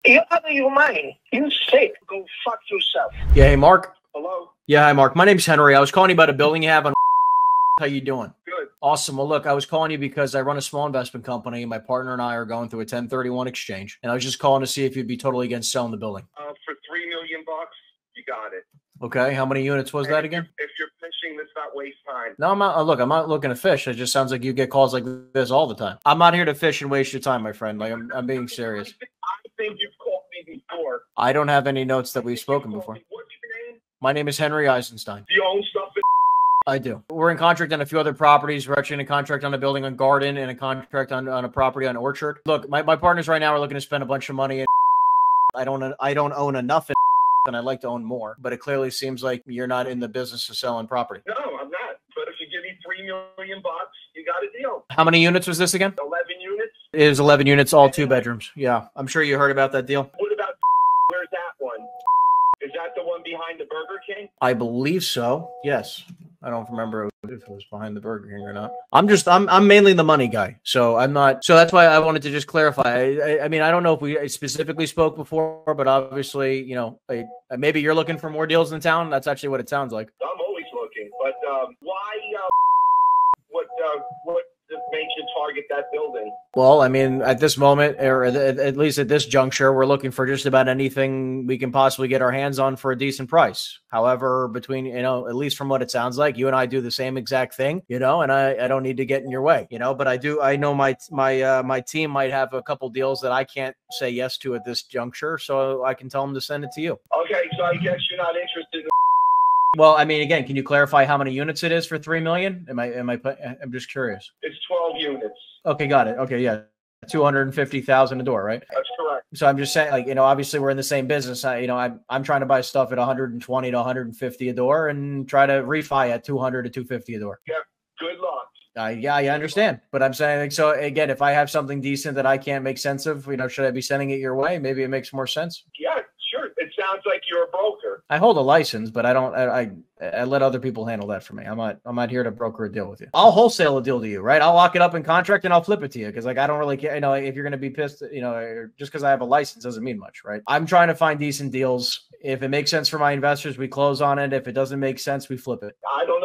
You out of your mind. You sick. Go fuck yourself. Yeah, hey, Mark. Hello? Yeah, hi, Mark. My name's Henry. I was calling you about a building you have on. How you doing? Good. Awesome. Well, look, I was calling you because I run a small investment company. My partner and I are going through a 1031 exchange, and I was just calling to see if you'd be totally against selling the building. For $3 million, you got it. Okay. How many units was that again? If you're fishing, let's not waste time. No, I'm not. Look, I'm not looking to fish. It just sounds like you get calls like this all the time. I'm not here to fish and waste your time, my friend. Like I'm being serious. I think you've called me before. I don't have any notes that we've spoken before. What's your name? My name is Henry Eisenstein. Do you own stuff? I do. We're in contract on a few other properties. We're actually in a contract on a building on Garden and a contract on a property on Orchard. Look, my partners right now are looking to spend a bunch of money. I don't own enough, and I'd like to own more. But it clearly seems like you're not in the business of selling property. No, I'm not. But if you give me $3 million, you got a deal. How many units was this again? 11 units. It is 11 units, all 2 bedrooms. Yeah, I'm sure you heard about that deal. What about where's that one? Is that the one behind the Burger King? I believe so. Yes. I don't remember if it was behind the Burger King or not. I'm mainly the money guy, so I'm not. So that's why I wanted to just clarify. I mean, I don't know if we specifically spoke before, but obviously, you know, maybe you're looking for more deals in town. That's actually what it sounds like. I'm always looking, but why? What makes you target that building? Well, I mean, at this moment, or at least at this juncture, we're looking for just about anything we can possibly get our hands on for a decent price. However, between, you know, at least from what it sounds like, you and I do the same exact thing, you know, and I don't need to get in your way, you know, but I know my team might have a couple deals that I can't say yes to at this juncture, so I can tell them to send it to you. Okay, so I guess you're not interested in. Well, I mean, again, can you clarify how many units it is for $3 million? I'm just curious. It's 12 units. Okay, got it. Okay, yeah. 250,000 a door, right? That's correct. So I'm just saying, like, you know, obviously we're in the same business. I'm trying to buy stuff at 120 to 150 a door and try to refi at 200 to 250 a door. Yeah, good luck. Yeah, I understand. But I'm saying, like, so again, if I have something decent that I can't make sense of, you know, should I be sending it your way? Maybe it makes more sense. Yeah, sure. It sounds like you're a broker. I hold a license, but I let other people handle that for me. I'm not here to broker a deal with you. I'll wholesale a deal to you, right? I'll lock it up in contract and I'll flip it to you because, like, I don't really care. You know, if you're going to be pissed, you know, just because I have a license doesn't mean much, right? I'm trying to find decent deals. If it makes sense for my investors, we close on it. If it doesn't make sense, we flip it. I don't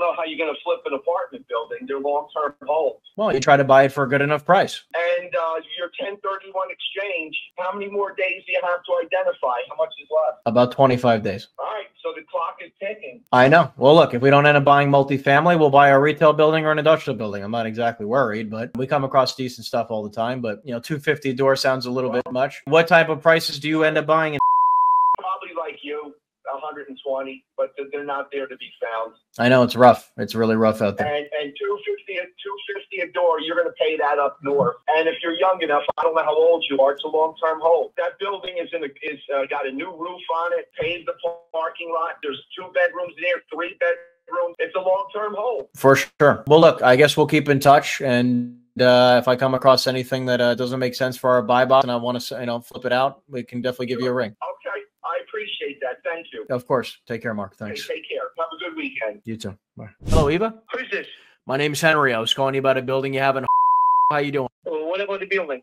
know how you're going to flip an apartment building. They're long-term holds. Well, you try to buy it for a good enough price. And your 1031 exchange, how many more days do you have to identify? How much is left? About 25 days. All right, so the clock is ticking. I know. Well, look, if we don't end up buying multifamily, we'll buy a retail building or an industrial building. I'm not exactly worried, but we come across decent stuff all the time. But, you know, 250 a door sounds a little bit much. What type of prices do you end up buying? Probably like you, 120, but they're not there to be found. I know it's rough. It's really rough out there. And 250 a door, you're going to pay that up north. And if you're young enough, I don't know how old you are, it's a long-term hold. That building is got a new roof on it, paved the parking lot. There's 2 bedrooms there, 3 bedrooms. It's a long-term hold. For sure. Well, look, I guess we'll keep in touch, and if I come across anything that doesn't make sense for our buy box and I want to, you know, flip it out, we can definitely give you a ring. Okay. I appreciate that. Thank you. Of course. Take care, Mark. Thanks. Hey, take care. Have a good weekend. You too. Bye. Hello, Eva. Who's this? My name's Henry. I was calling you about a building you have in. How you doing? What about the building?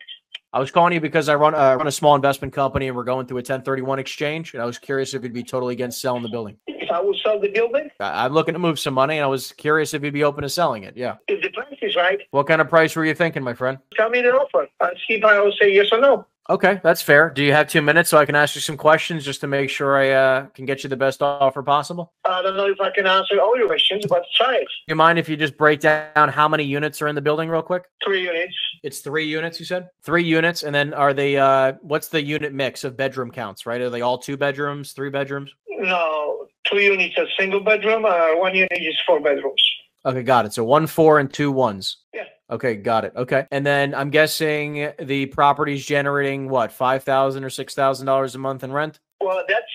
I was calling you because I run a small investment company and we're going through a 1031 exchange, and I was curious if you'd be totally against selling the building. If I will sell the building? I'm looking to move some money, and I was curious if you'd be open to selling it. Yeah. If the price is right. What kind of price were you thinking, my friend? Tell me the offer. I'll see if I will say yes or no. Okay, that's fair. Do you have 2 minutes so I can ask you some questions just to make sure I can get you the best offer possible? I don't know if I can answer all your questions, but try it. Do you mind if you just break down how many units are in the building real quick? 3 units. It's 3 units, you said? 3 units, and then are they, what's the unit mix of bedroom counts, right? Are they all 2 bedrooms, 3 bedrooms? No, 2 units are single bedroom, 1 unit is 4 bedrooms. Okay, got it. So 1 4 and 2 1s. Yeah. Okay, got it. Okay. And then I'm guessing the property's generating what, $5,000 or $6,000 a month in rent? Well, that's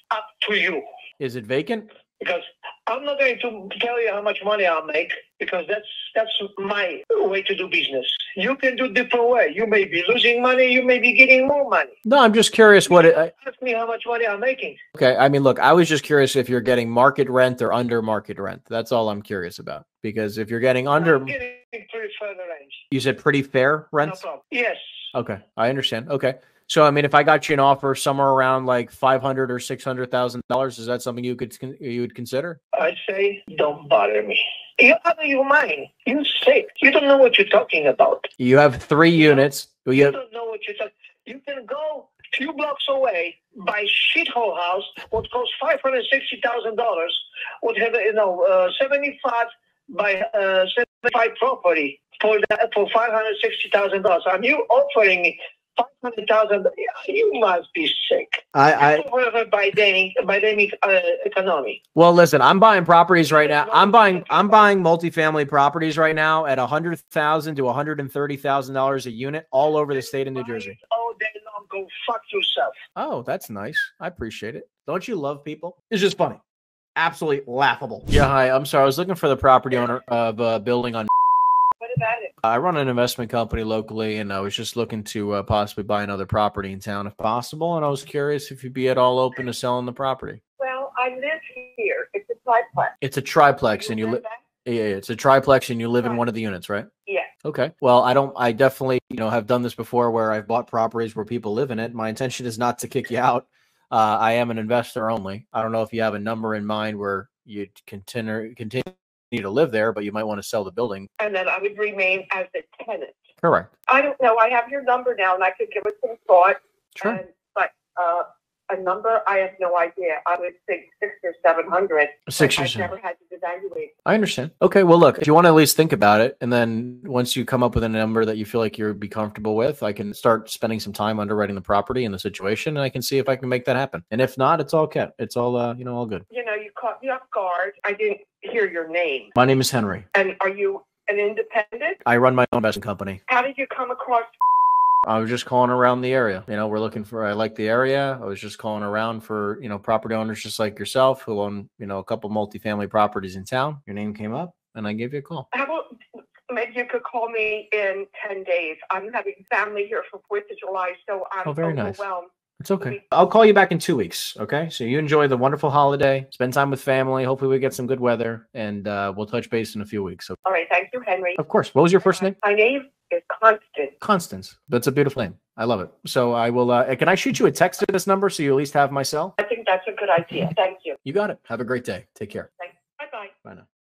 up to you. Is it vacant? Because I'm not going to tell you how much money I'll make, because that's my way to do business. You can do different way. You may be losing money. You may be getting more money. No, I'm just curious what it... Ask me how much money I'm making. Okay. I mean, look, I was just curious if you're getting market rent or under market rent. That's all I'm curious about. Because if you're getting under... I'm getting pretty fair range. You said pretty fair rent? No problem. Yes. Okay. I understand. Okay. So, I mean, if I got you an offer somewhere around like $500,000 or $600,000, is that something you would consider? I say, don't bother me. You're out of your mind. You're sick. You don't know what you're talking about. You have 3 units. You don't know what you're talking. You can go a few blocks away, buy shithole house, what costs $560,000, would have 75 by 75 property for $560,000. I'm you offering me $500,000. You must be sick. I by dynamic economy. Well, listen, I'm buying properties right now. I'm buying multifamily properties right now at $100,000 to $130,000 a unit all over the state of New Jersey. Oh, day long, go fuck yourself. Oh, that's nice. I appreciate it. Don't you love people? It's just funny. Absolutely laughable. Yeah, hi. I'm sorry. I was looking for the property owner of a building on. What about it? I run an investment company locally, and I was just looking to possibly buy another property in town if possible. And I was curious if you'd be at all open to selling the property. Well, I live here. It's a triplex. It's a triplex, and you live. Yeah, it's a triplex, and you live in one of the units, right? Yeah. Okay. Well, I definitely, have done this before where I've bought properties where people live in it. My intention is not to kick you out. I am an investor only. I don't know if you have a number in mind where you'd continue to live there, but you might want to sell the building. And then I would remain as a tenant. Correct. I don't know. I have your number now, and I could give it some thought. Sure. But a number, I have no idea. I would think 600 or 700. 600. I've never had to evaluate. I understand. Okay. Well, look, if you want to at least think about it, and then once you come up with a number that you feel like you'd be comfortable with, I can start spending some time underwriting the property and the situation, and I can see if I can make that happen. And if not, it's all kept. It's all, all good. You caught me off guard. I didn't hear your name. My name is Henry. And are you an independent? I run my own investment company. How did you come across? I was just calling around the area. We're looking for, I like the area. I was just calling around for, property owners just like yourself who own, a couple multifamily properties in town. Your name came up and I gave you a call. How about maybe you could call me in 10 days? I'm having family here for 4th of July, so I'm very overwhelmed. Nice. It's okay. I'll call you back in 2 weeks. Okay. So you enjoy the wonderful holiday, spend time with family. Hopefully we get some good weather, and we'll touch base in a few weeks. So, all right. Thank you, Henry. Of course. What was your first name? My name is Constance. Constance. That's a beautiful name. I love it. So I will, can I shoot you a text to this number so you at least have my cell? I think that's a good idea. Thank you. You got it. Have a great day. Take care. Thanks. Bye-bye. Bye now.